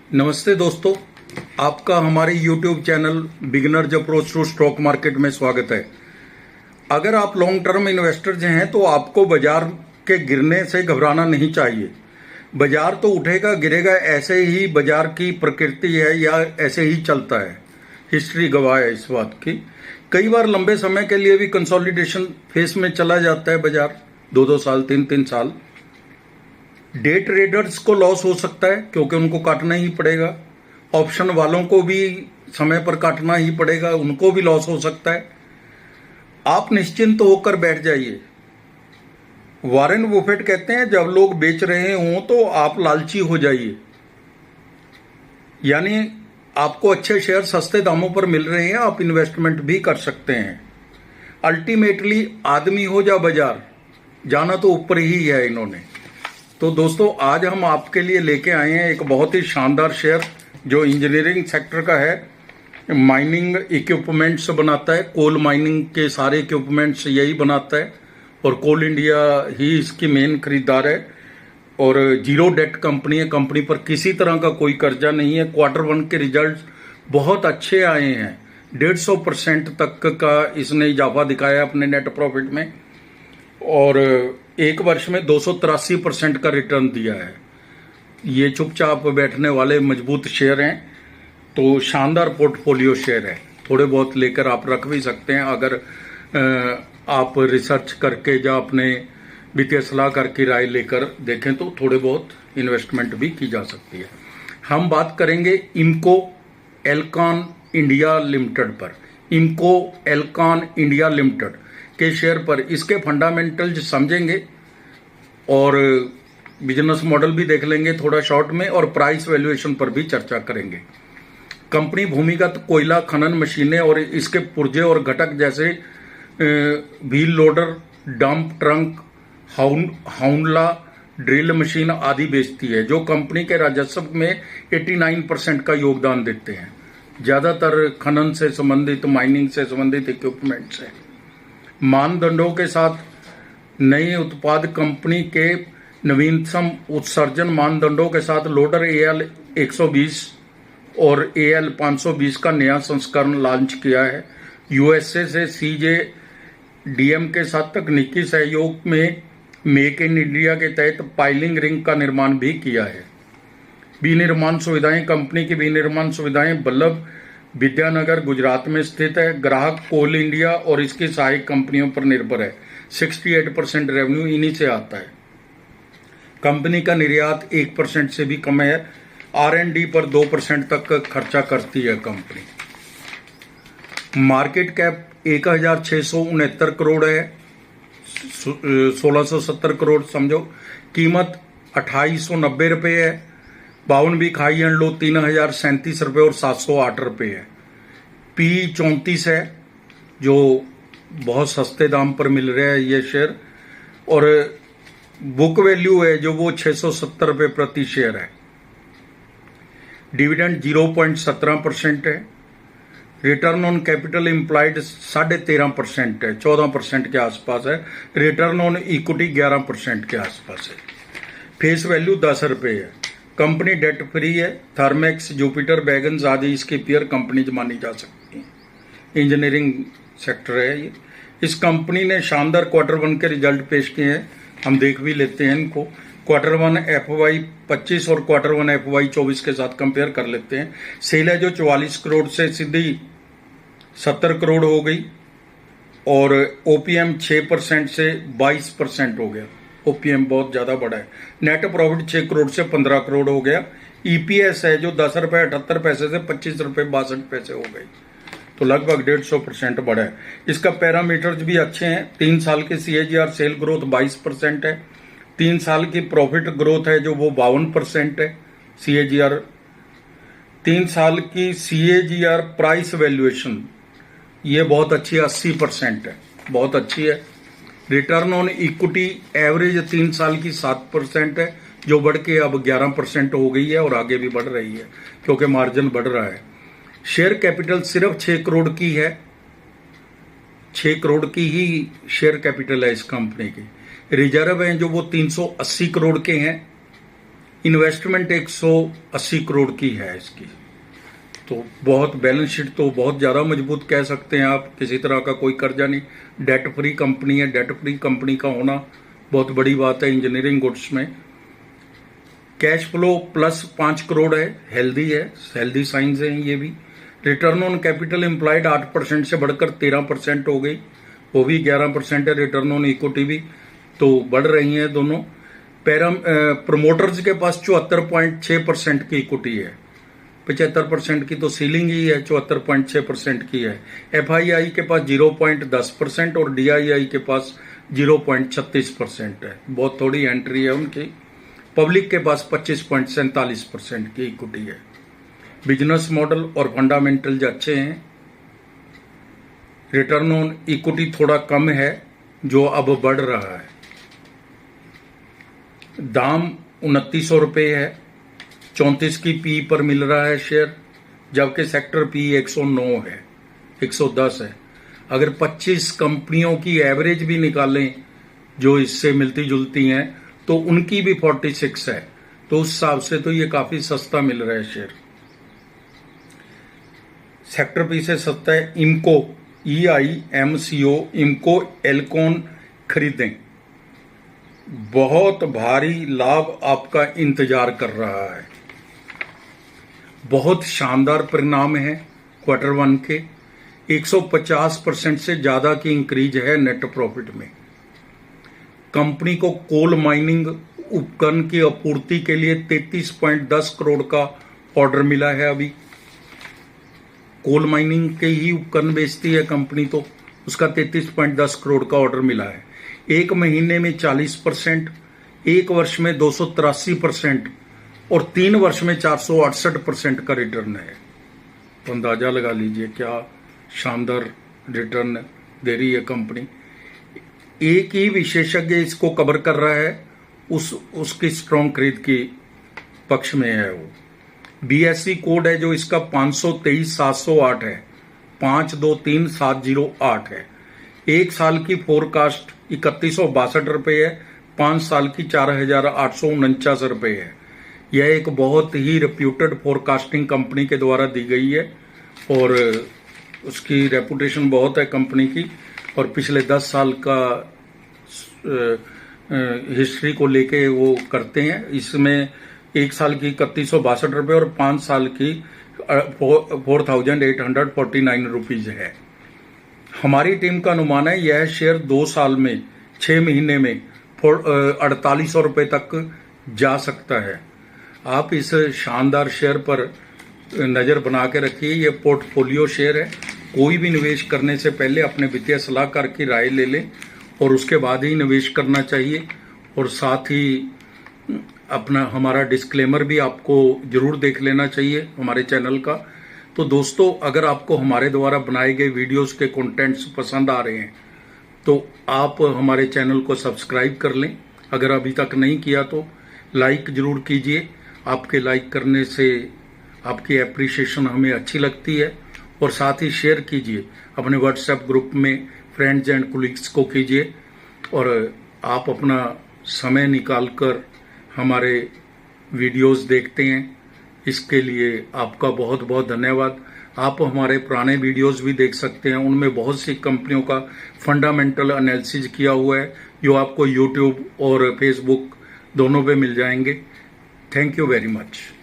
नमस्ते दोस्तों, आपका हमारे YouTube channel beginners approach to stock market में स्वागत है। अगर आप लॉन्ग टर्म इन्वेस्टर्स हैं तो आपको बाजार के गिरने से घबराना नहीं चाहिए। बाजार तो उठेगा गिरेगा, ऐसे ही बाजार की प्रकृति है या ऐसे ही चलता है। हिस्ट्री गवाह है इस बात की। कई बार लंबे समय के लिए भी कंसोलिडेशन फेस में चला जाता है बाजार, 2-2 साल 3-3 साल। डे ट्रेडर्स को लॉस हो सकता है क्योंकि उनको काटना ही पड़ेगा। ऑप्शन वालों को भी समय पर काटना ही पड़ेगा, उनको भी लॉस हो सकता है। आप निश्चिंत होकर बैठ जाइए। वॉरेन बुफेट कहते हैं जब लोग बेच रहे हों तो आप लालची हो जाइए, यानी आपको अच्छे शेयर सस्ते दामों पर मिल रहे हैं, आप इन्वेस्टमेंट भी कर सकते हैं। अल्टीमेटली आदमी हो या बाजार, जाना तो ऊपर ही है इन्होंने। तो दोस्तों, आज हम आपके लिए लेके आए हैं एक बहुत ही शानदार शेयर जो इंजीनियरिंग सेक्टर का है। माइनिंग इक्विपमेंट्स बनाता है, कोल माइनिंग के सारे इक्विपमेंट्स यही बनाता है और कोल इंडिया ही इसकी मेन खरीदार है। और जीरो डेट कंपनी है, कंपनी पर किसी तरह का कोई कर्जा नहीं है। Q1 के रिजल्ट बहुत अच्छे आए हैं, 150% तक का इसने इजाफा दिखाया अपने नेट प्रॉफिट में और एक वर्ष में 283% का रिटर्न दिया है। ये चुपचाप बैठने वाले मजबूत शेयर हैं, तो शानदार पोर्टफोलियो शेयर है। थोड़े बहुत लेकर आप रख भी सकते हैं अगर आप रिसर्च करके या अपने वित्तीय सलाहकार की राय लेकर देखें तो थोड़े बहुत इन्वेस्टमेंट भी की जा सकती है। हम बात करेंगे इम्को एल्कॉन इंडिया लिमिटेड पर। इम्को एल्कॉन इंडिया लिमिटेड के शेयर पर इसके फंडामेंटल्स समझेंगे और बिजनेस मॉडल भी देख लेंगे थोड़ा शॉर्ट में, और प्राइस वैल्यूएशन पर भी चर्चा करेंगे। कंपनी भूमिगत कोयला खनन मशीनें और इसके पुर्जे और घटक जैसे व्हील लोडर, डंप ट्रंक, हाउंडला ड्रिल मशीन आदि बेचती है, जो कंपनी के राजस्व में 89% का योगदान देते हैं। ज्यादातर खनन से संबंधित, माइनिंग से संबंधित इक्विपमेंट्स है। मानदंडों के साथ नई उत्पाद कंपनी के नवीनतम उत्सर्जन मानदंडों के साथ लोडर AL 120 और AL 520 का नया संस्करण लॉन्च किया है। USA से CJDM के साथ तकनीकी सहयोग में मेक इन इंडिया के तहत पाइलिंग रिंग का निर्माण भी किया है। विनिर्माण सुविधाएं, कंपनी की विनिर्माण सुविधाएं बल्लभ विद्यानगर गुजरात में स्थित है। ग्राहक कोल इंडिया और इसकी सहायक कंपनियों पर निर्भर है। 68% रेवेन्यू इन्हीं से आता है। कंपनी का निर्यात 1% से भी कम है। R&D पर 2% तक खर्चा करती है कंपनी। मार्केट कैप 1669 करोड़ है, 1670 करोड़ समझो। कीमत 2890 रुपये है। 52 वीक हाई एंड लो 3037 रुपये और 708 रुपये है। P 34 है, जो बहुत सस्ते दाम पर मिल रहा है ये शेयर। और बुक वैल्यू है जो वो 670 रुपये प्रति शेयर है। डिविडेंड 0.17% है। रिटर्न ऑन कैपिटल एम्प्लॉयड 13.5% है, 14% के आसपास है। रिटर्न ऑन इक्विटी 11% के आसपास है। फेस वैल्यू 10 रुपये है। कंपनी डेट फ्री है। थर्मेक्स, जुपिटर, बैगन्स आदि इसकी पीयर कंपनीज मानी जा सकती हैं। इंजीनियरिंग सेक्टर है ये। इस कंपनी ने शानदार Q1 के रिजल्ट पेश किए हैं, हम देख भी लेते हैं इनको। Q1 FY 25 और Q1 FY 24 के साथ कंपेयर कर लेते हैं। सेल है जो 44 करोड़ से सीधी 70 करोड़ हो गई और OPM 6% से 22% हो गया। OPM बहुत ज्यादा बड़ा है। नेट प्रॉफिट 6 करोड़ से 15 करोड़ हो गया। EPS है जो 10 रुपये 78 पैसे से 25 रुपये 62 पैसे हो गई, तो लगभग 150% बढ़ा है। इसका पैरामीटर्स भी अच्छे हैं। 3 साल की CAGR सेल ग्रोथ 22% है। 3 साल की प्रॉफिट ग्रोथ है जो वो 52% है CAGR। 3 साल की CAGR प्राइस वैल्यूएशन ये बहुत अच्छी है, 80% है, बहुत अच्छी है। रिटर्न ऑन इक्विटी एवरेज 3 साल की 7% है, जो बढ़ के अब 11% हो गई है और आगे भी बढ़ रही है क्योंकि मार्जिन बढ़ रहा है। शेयर कैपिटल सिर्फ 6 करोड़ की है। 6 करोड़ की ही शेयर कैपिटल है इस कंपनी की। रिजर्व हैं जो वो 380 करोड़ के हैं इन्वेस्टमेंट 180 करोड़ की है इसकी। तो बहुत बैलेंस शीट तो बहुत ज़्यादा मजबूत कह सकते हैं आप, किसी तरह का कोई कर्जा नहीं, डेट फ्री कंपनी है। डेट फ्री कंपनी का होना बहुत बड़ी बात है इंजीनियरिंग गुड्स में। कैश फ्लो प्लस 5 करोड़ है, हेल्दी साइंस हैं ये भी। रिटर्न ऑन कैपिटल एम्प्लॉयड 8% से बढ़कर 13% हो गई, वो भी 11% है। रिटर्न ऑन इक्विटी भी तो बढ़ रही हैं दोनों। प्रमोटर्स के पास 74.6% की इक्विटी है, 75% की तो सीलिंग ही है, 74.6% की है। FII के पास 0.10% और DII के पास 0.36% है, बहुत थोड़ी एंट्री है उनकी। पब्लिक के पास 25.47% की इक्विटी है। बिजनेस मॉडल और फंडामेंटल्स अच्छे हैं। रिटर्न ऑन इक्विटी थोड़ा कम है जो अब बढ़ रहा है। दाम 2900 रुपये है, 34 की पी पर मिल रहा है शेयर, जबकि सेक्टर पी 109 है, 110 है। अगर 25 कंपनियों की एवरेज भी निकालें जो इससे मिलती जुलती हैं तो उनकी भी 46 है, तो उस हिसाब से तो ये काफी सस्ता मिल रहा है शेयर। सेक्टर पी से सस्ता है इमको, EIMCO, इमको एल्कोन खरीदें, बहुत भारी लाभ आपका इंतजार कर रहा है। बहुत शानदार परिणाम है क्वार्टर 1 के, 150% से ज्यादा की इंक्रीज है नेट प्रॉफिट में। कंपनी को कोल माइनिंग उपकरण की आपूर्ति के लिए 33.10 करोड़ का ऑर्डर मिला है। अभी कोल माइनिंग के ही उपकरण बेचती है कंपनी, तो उसका 33.10 करोड़ का ऑर्डर मिला है। एक महीने में 40%, एक वर्ष में 283% और 3 वर्ष में 468% का रिटर्न है। तो अंदाजा लगा लीजिए क्या शानदार रिटर्न दे रही है कंपनी। एक ही विशेषज्ञ इसको कवर कर रहा है, उसकी स्ट्रॉन्ग खरीद के पक्ष में है। वो BSE कोड है जो इसका 523,708 है, 523708 है। एक साल की फोरकास्ट 3162 रुपये है, 5 साल की 4849 रुपये है। यह एक बहुत ही रेप्यूटेड फोरकास्टिंग कंपनी के द्वारा दी गई है और उसकी रेपुटेशन बहुत है कंपनी की। और पिछले 10 साल का हिस्ट्री को लेके वो करते हैं। इसमें एक साल की 3162 रुपये और 5 साल की 4849 रुपीज है। हमारी टीम का अनुमान है यह शेयर 2 साल में 6 महीने में 4800 रुपये तक जा सकता है। आप इस शानदार शेयर पर नज़र बना के रखिए। यह पोर्टफोलियो शेयर है। कोई भी निवेश करने से पहले अपने वित्तीय सलाहकार की राय ले लें और उसके बाद ही निवेश करना चाहिए। और साथ ही अपना हमारा डिस्क्लेमर भी आपको जरूर देख लेना चाहिए हमारे चैनल का। तो दोस्तों, अगर आपको हमारे द्वारा बनाए गए वीडियोस के कंटेंट्स पसंद आ रहे हैं तो आप हमारे चैनल को सब्सक्राइब कर लें। अगर अभी तक नहीं किया तो लाइक जरूर कीजिए। आपके लाइक करने से आपकी एप्रिसिएशन हमें अच्छी लगती है। और साथ ही शेयर कीजिए अपने व्हाट्सएप ग्रुप में, फ्रेंड्स एंड कोलीग्स को कीजिए। और आप अपना समय निकालकर हमारे वीडियोस देखते हैं, इसके लिए आपका बहुत बहुत धन्यवाद। आप हमारे पुराने वीडियोस भी देख सकते हैं, उनमें बहुत सी कंपनियों का फंडामेंटल एनालिसिस किया हुआ है जो आपको यूट्यूब और फेसबुक दोनों पे मिल जाएंगे। Thank you very much.